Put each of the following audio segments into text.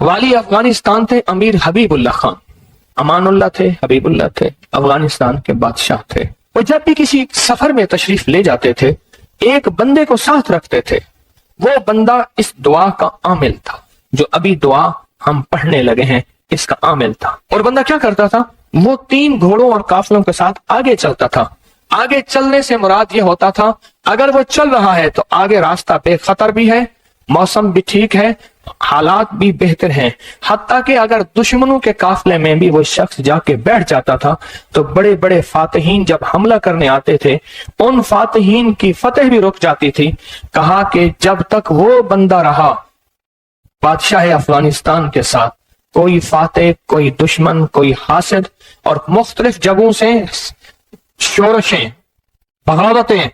वाली अफगानिस्तान थे अमीर हबीबुल्लाह खान, अमानुल्लाह थे, हबीबुल्लाह थे, अफगानिस्तान के बादशाह थे। वो जब भी किसी सफर में तशरीफ ले जाते थे, एक बंदे को साथ रखते थे। वो बंदा इस दुआ का आमिल था, जो अभी दुआ हम पढ़ने लगे हैं इसका आमिल था। और बंदा क्या करता था, वो 3 घोड़ों और काफलों के साथ आगे चलता था। आगे चलने से मुराद ये होता था, अगर वो चल रहा है तो आगे रास्ता बेखतर भी है, मौसम भी ठीक है, हालात भी बेहतर हैं। हत्ता कि अगर दुश्मनों के काफले में भी वो शख्स जाके बैठ जाता था तो बड़े बड़े फातिहीन जब हमला करने आते थे, उन फातिहीन की फतेह भी रुक जाती थी। कहा कि जब तक वो बंदा रहा बादशाह अफगानिस्तान के साथ, कोई फातेह, कोई दुश्मन, कोई हासिद और मुख्तलिफ जगहों से शोरशें, बगावतें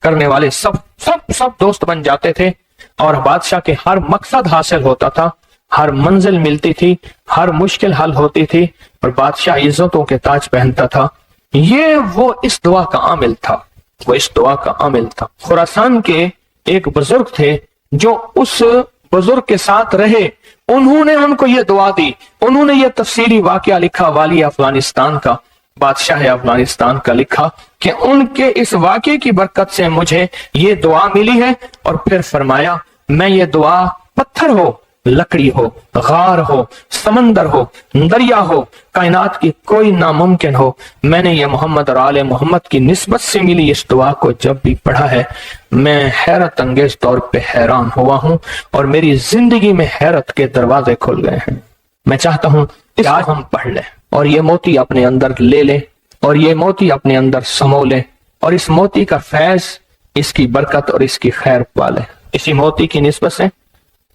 करने वाले सब दोस्त बन जाते थे। और बादशाह के हर मकसद हासिल होता था, हर मंजिल मिलती थी, हर मुश्किल हल होती थी और बादशाह इज्जतों के ताज पहनता था। ये वो इस दुआ का आमिल था, वो इस दुआ का आमिल था। खुरासान के एक बुजुर्ग थे जो उस बुजुर्ग के साथ रहे, उन्होंने उनको ये दुआ दी, उन्होंने ये तफसीली वाकया लिखा, वाली अफगानिस्तान का, बादशाह अफगानिस्तान का लिखा कि उनके इस वाकये की बरकत से मुझे ये दुआ मिली है। और फिर फरमाया, मैं ये दुआ पत्थर हो, लकड़ी हो, गार हो, समंदर हो, दरिया हो, कायनात की कोई नामुमकिन हो, मैंने ये मोहम्मद और आले मोहम्मद की निस्बत से मिली इस दुआ को जब भी पढ़ा है, मैं हैरत अंगेज तौर पे हैरान हुआ हूं और मेरी जिंदगी में हैरत के दरवाजे खुल गए हैं। मैं चाहता हूं कि आज हम पढ़ लें और ये मोती अपने अंदर ले लें और ये मोती अपने अंदर समो लें और इस मोती का फैज, इसकी बरकत और इसकी खैर पालें। इसी मोती की निस्बत से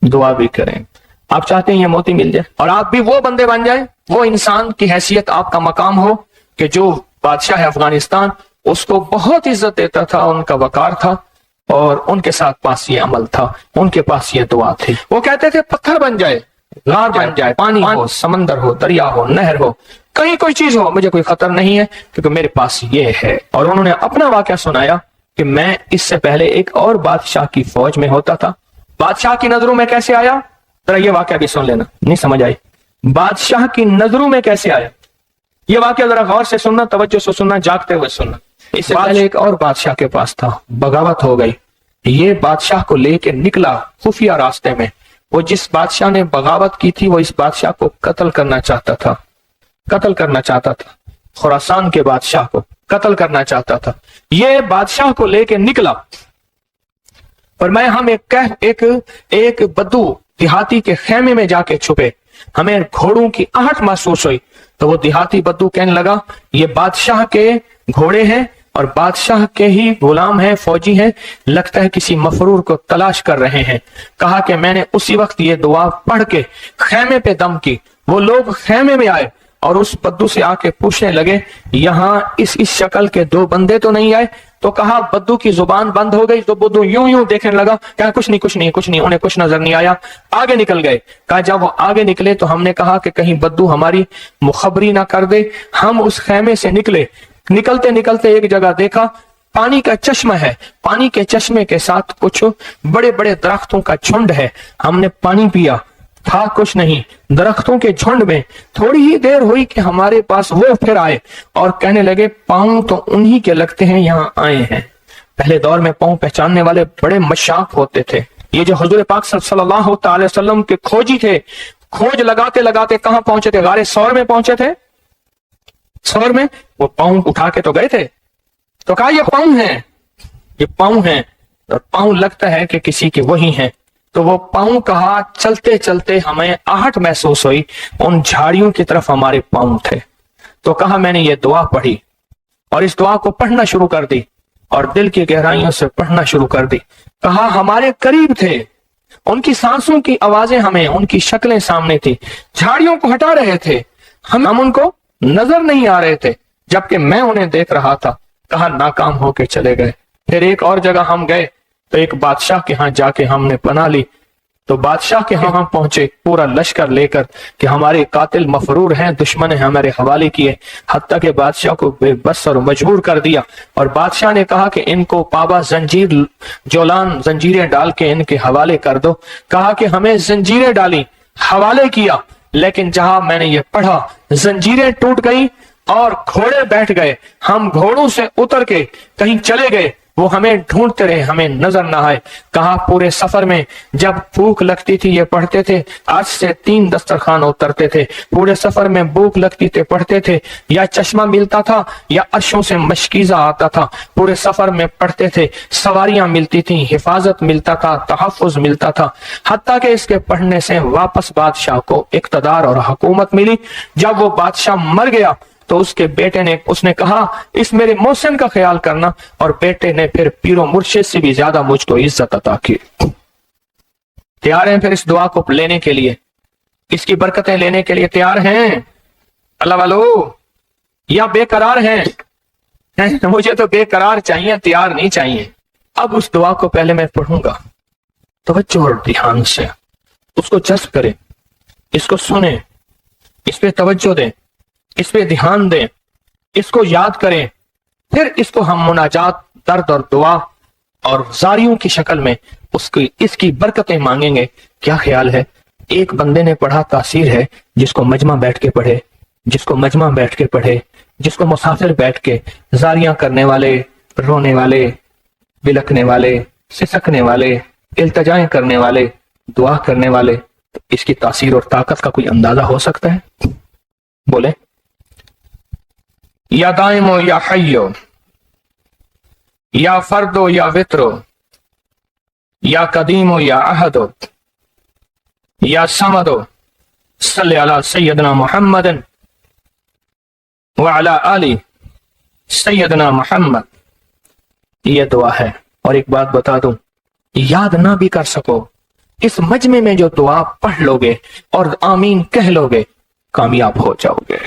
दुआ भी करें। आप चाहते हैं ये मोती मिल जाए और आप भी वो बंदे बन जाए, वो इंसान की हैसियत आपका मकाम हो कि जो बादशाह अफगानिस्तान उसको बहुत इज्जत देता था, उनका वकार था और उनके साथ पास ये अमल था, उनके पास ये दुआ थी। वो कहते थे पत्थर बन जाए, गार बन जाए, पानी हो, समंदर हो, दरिया हो, नहर हो, कहीं कोई चीज हो, मुझे कोई खतर नहीं है क्योंकि मेरे पास ये है। और उन्होंने अपना वाकया सुनाया कि मैं इससे पहले एक और बादशाह की फौज में होता था। बादशाह की नजरों में कैसे आया, जरा ये वाकया भी सुन लेना, नहीं समझ आई। बादशाह की नजरों में कैसे आया, ये वाकया जरा गौर से सुनना, तवज्जो से सुनना, जागते हुए सुनना। इससे पहले एक और बादशाह के पास था, बगावत हो गई। ये बादशाह को लेके निकला खुफिया रास्ते में। वो जिस बादशाह ने बगावत की थी वो इस बादशाह को कत्ल करना चाहता था, कत्ल करना चाहता था, खुरासान के बादशाह को कत्ल करना चाहता था। ये बादशाह को लेके निकला और मैं हम एक बद्दू देहाती के खेमे में जाके छुपे, हमें घोड़ों की आहट महसूस हुई। तो वो देहाती बद्दू कहने लगा, ये बादशाह के घोड़े हैं और बादशाह के ही गुलाम हैं, फौजी हैं, लगता है किसी मफरूर को तलाश कर रहे हैं। कहा कि मैंने उसी वक्त ये दुआ पढ़ के खेमे पे दम की। वो लोग खेमे में आए और उस बद्दू से आके पूछने लगे, यहाँ इस शक्ल के 2 बंदे तो नहीं आए? तो कहा, बद्दू की जुबान बंद हो गई। तो बद्दू यूं देखने लगा, कहा कुछ नहीं, उन्हें कुछ नजर नहीं आया, आगे निकल गए। कहा जब वो आगे निकले तो हमने कहा कि कहीं बद्दू हमारी मुखबरी ना कर दे। हम उस खेमे से निकले, निकलते निकलते एक जगह देखा पानी का चश्मा है, पानी के चश्मे के साथ कुछ बड़े बड़े दरख्तों का झुंड है। हमने पानी पिया, था कुछ नहीं, दरख्तों के झुंड में। थोड़ी ही देर हुई कि हमारे पास वो फिर आए और कहने लगे, पांव तो उन्हीं के लगते हैं यहाँ आए हैं। पहले दौर में पांव पहचानने वाले बड़े मशाक होते थे। ये जो हुजूर पाक सल्लल्लाहु अलैहि वसल्लम के खोजी थे, खोज लगाते लगाते कहां पहुंचे थे? गारे सौर में पहुंचे थे। सौर में वो पांव उठा के तो गए थे, तो कहा ये पांव है, ये पांव है, और पांव लगता है कि किसी के वही हैं। तो वो पांव कहा, चलते चलते हमें आहट महसूस हुई, उन झाड़ियों की तरफ हमारे पांव थे। तो कहा मैंने ये दुआ पढ़ी और इस दुआ को पढ़ना शुरू कर दी और दिल की गहराइयों से पढ़ना शुरू कर दी। कहा हमारे करीब थे, उनकी सांसों की आवाजें हमें, उनकी शक्लें सामने थी, झाड़ियों को हटा रहे थे, हम उनको नजर नहीं आ रहे थे, जबकि मैं उन्हें देख रहा था। कहा नाकाम होके चले गए। फिर एक और जगह हम गए तो एक बादशाह के यहाँ जाके हमने पनाह ली। तो बादशाह के यहाँ पहुंचे पूरा लश्कर लेकर कि हमारे कातिल मफरूर हैं, दुश्मन है, हमारे हवाले किए। हत्ता के बादशाह को बेबस और मजबूर कर दिया और बादशाह ने कहा कि इनको पाबा जंजीरें डाल के इनके हवाले कर दो। कहा कि हमें जंजीरें डाली, حوالے کیا، لیکن جہاں میں نے یہ پڑھا زنجیریں ٹوٹ گئی اور گھوڑے بیٹھ گئے، ہم گھوڑوں سے اتر کے کہیں چلے گئے، وہ ہمیں ڈھونڈتے رہے، ہمیں نظر نہ آئے۔ کہا پورے سفر میں جب بھوک لگتی تھی یہ پڑھتے تھے، آج سے 3 دسترخوان اترتے تھے، پورے سفر میں بھوک لگتی تھے پڑھتے تھے، یا چشمہ ملتا تھا یا عرشوں سے مشکیزہ آتا تھا، پورے سفر میں پڑھتے تھے، سواریاں ملتی تھیں، حفاظت ملتا تھا، تحفظ ملتا تھا، حتیٰ کہ اس کے پڑھنے سے واپس بادشاہ کو اقتدار اور حکومت ملی۔ جب وہ بادشاہ مر گیا تو اس کے بیٹے نے اس نے کہا اس میرے محسن کا خیال کرنا، اور بیٹے نے پھر پیر و مرشد سے بھی زیادہ مجھ کو عزت عطا کی۔ تیار ہیں پھر اس دعا کو لینے کے لیے، اس کی برکتیں لینے کے لیے تیار ہیں اللہ والو، یا بے قرار ہیں؟ مجھے تو بے قرار چاہیے، تیار نہیں چاہیے۔ اب اس دعا کو پہلے میں پڑھوں گا، توجہ اور دھیان سے اس کو جذب کریں، اس کو سنیں، اس پہ توجہ دیں، اس پہ دھیان دیں، اس کو یاد کریں، پھر اس کو ہم مناجات، درد اور دعا اور زاریوں کی شکل میں اس کی برکتیں مانگیں گے۔ کیا خیال ہے؟ ایک بندے نے پڑھا تاثیر ہے، جس کو مجمع بیٹھ کے پڑھے، جس کو مجمع بیٹھ کے پڑھے، جس کو مسافر بیٹھ کے، زاریاں کرنے والے، رونے والے، بلکنے والے، سسکنے والے، التجائیں کرنے والے، دعا کرنے والے، تو اس کی تاثیر اور طاقت کا کوئی اندازہ ہو سکتا ہے؟ بولیں یا دائمو یا حیو یا فردو یا وطرو یا قدیمو یا احدو یا سمدو صلی علی سیدنا محمد وعلی آل سیدنا محمد۔ یہ دعا ہے۔ اور ایک بات بتا دوں، یاد نہ بھی کر سکو، اس مجمع میں جو دعا پڑھ لو گے اور آمین کہہ لو گے، کامیاب ہو جاؤ گے۔